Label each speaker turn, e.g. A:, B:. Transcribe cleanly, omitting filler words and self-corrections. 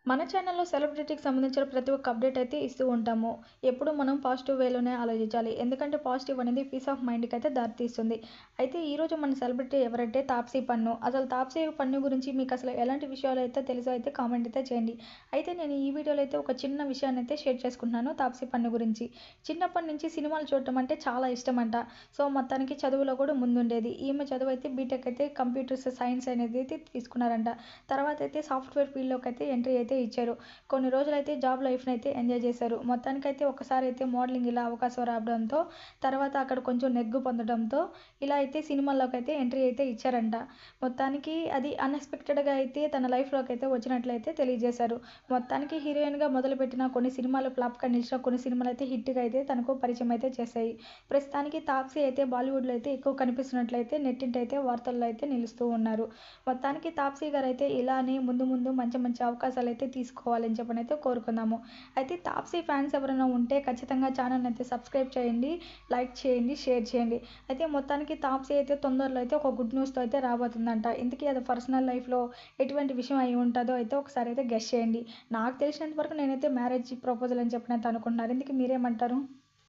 A: మన ఛానల్‌లో సెలబ్రిటీకి సంబంధించిన ప్రతి ఒక్క అప్డేట్ అయితే ఇస్తూ ఉంటాము. ఎప్పుడు మనం పాజిటివ్ వేలోనే ఆలోచించాలి. ఎందుకంటే పాజిటివ్ అనేది పీస్ ఆఫ్ మైండ్‌కి అయితే దారితీస్తుంది. అయితే ఈరోజు మన సెలబ్రిటీ ఎవరంటే తాప్సీ పన్ను. అసలు తాప్సీ పన్ను గురించి మీకు అసలు ఎలాంటి విషయాలు అయితే తెలుసో అయితే కామెంట్ అయితే చేయండి. అయితే నేను ఈ వీడియోలో అయితే ఒక చిన్న విషయాన్ని అయితే షేర్ చేసుకుంటున్నాను తాప్సీ పన్ను గురించి. చిన్నప్పటి నుంచి సినిమాలు చూడటం అంటే చాలా ఇష్టమంట. సో మొత్తానికి చదువులో కూడా ముందుండేది. ఈమె చదువు అయితే బీటెక్ అయితే కంప్యూటర్స్ సైన్స్ అనేది అయితే తీసుకున్నారంట. తర్వాత అయితే సాఫ్ట్‌వేర్ ఫీల్డ్‌లోకి అయితే ఎంట్రీ అయితే ఇచ్చారు. కొన్ని రోజులైతే జాబ్ లైఫ్‌ని అయితే ఎంజాయ్ చేశారు. మొత్తానికైతే ఒకసారి అయితే మోడలింగ్ ఇలా అవకాశం రావడంతో, తర్వాత అక్కడ కొంచెం నెగ్గు పొందడంతో ఇలా అయితే సినిమాల్లోకి అయితే ఎంట్రీ అయితే ఇచ్చారంట. మొత్తానికి అది అన్‌ఎక్స్‌పెక్టెడ్‌గా అయితే తన లైఫ్‌లోకి అయితే వచ్చినట్లయితే తెలియజేశారు. మొత్తానికి హీరోయిన్‌గా మొదలుపెట్టిన కొన్ని సినిమాలు ఫ్లాప్‌గా నిలిచిన కొన్ని సినిమాలు అయితే హిట్‌గా అయితే తనకు పరిచయం అయితే చేశాయి. ప్రస్తుతానికి తాప్సీ అయితే బాలీవుడ్‌లో అయితే ఎక్కువ కనిపిస్తున్నట్లయితే నెట్టింట అయితే వార్తల్లో అయితే నిలుస్తూ ఉన్నారు. మొత్తానికి తాప్సీ గారైతే ఇలానే ముందు ముందు మంచి మంచి అవకాశాలు అయితే తీసుకోవాలని చెప్పనైతే కోరుకుందాము. అయితే తాప్సీ ఫ్యాన్స్ ఎవరైనా ఉంటే ఖచ్చితంగా ఛానల్‌ని అయితే సబ్స్క్రైబ్ చేయండి, లైక్ చేయండి, షేర్ చేయండి. అయితే మొత్తానికి తాప్సీ అయితే తొందరలో అయితే ఒక గుడ్ న్యూస్‌తో అయితే రాబోతుందంట. ఇంతకీ అది పర్సనల్ లైఫ్‌లో ఎటువంటి విషయం అయి ఉంటదో అయితే ఒకసారి అయితే గెస్ చేయండి. నాకు తెలిసినంత వరకు నేనైతే మ్యారేజ్ ప్రపోజల్ అని చెప్పనైతే అనుకుంటున్నాను. ఇంతకీ మీరేమంటారు?